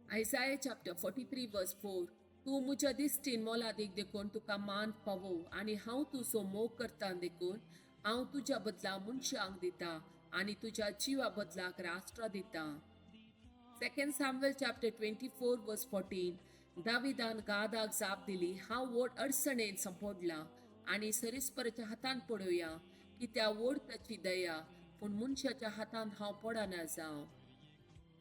Isaiah chapter 43 verse 4. तू म्हज्या दिश्टीन मोलादीक देखून तुका मान फावो आनी हांव तुजो मोग करता देखून हांव तुज्या बदला मनशांक दिता आनी तुज्या जिवा बदलाक राष्ट्र दिता. 2 Samuel chapter 24 verse 14. दाविदान गादाक जाप दिली, हांव व्हड अडचणेन संपडला आनी सरीसपराच्या हातान पडोया की त्या व्हड ताची दया, पूण मनशाच्या हातान हांव पडना जावं.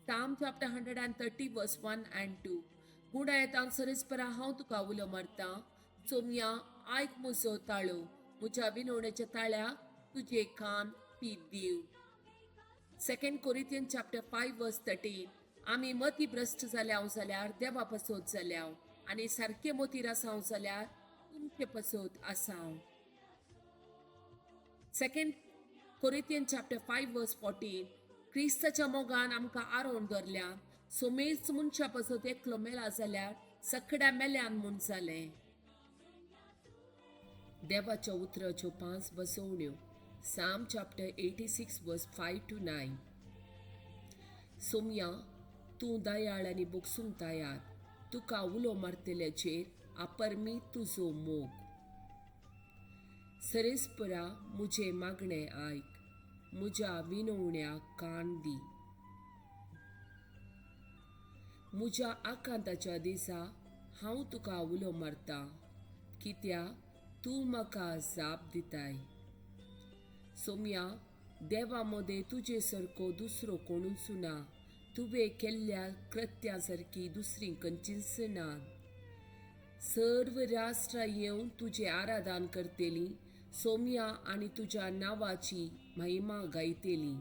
Psalm chapter 130 verse 1 and 2. गुडा येतान सरीसपरा हांव तुका उलो मारता, सोमया आयक म्हजो ताळो, म्हज्या विनवणेच्या ताळ्याक तुझे कान पीत दिव. 2 Corinthians chapter 5 verse 13. आमी मती भ्रश्ट जाल्याव जाल्यार देवा पसोत जाल्याव आनी सारखे मोतीर आसाव जाल्यार तुमचे पसोत आसाव. 2 Corinthians chapter 5 verse 14. क्रिस्ताच्या मोगान आमकां आरोन धरल्या, सोमेच मनशा पसोत एकलो मेला जाल्यार सगळ्या मेल्यान म्हूण जालें. देवाच्या उतराच्यो 5 बसवण्यो. Psalm chapter 86 verse 5 to 9. Somaiya तूं दयाळ आनी बोगसूंक तयार, तुका उलो मारतल्याचेर आपरमी तुजो मोग. सरीसपरा मुझे मागणे आयक, म्हज्या विनवण्याक कान दी. म्हज्या आकांताच्या दिसा हांव तुका उलो मारता, कित्याक तूं म्हाका जाप दिताय. सोमया देवा मदें तुजे सारको दुसरो कोणूच ना, तुवें केल्ल्या कृत्यां सारकी दुसरी खंयचीच ना. सर्व राष्ट्रां येवन तुजें आराधन करतलीं, सोमया आनी तुज्या नांवाची महिमा गायतलीं.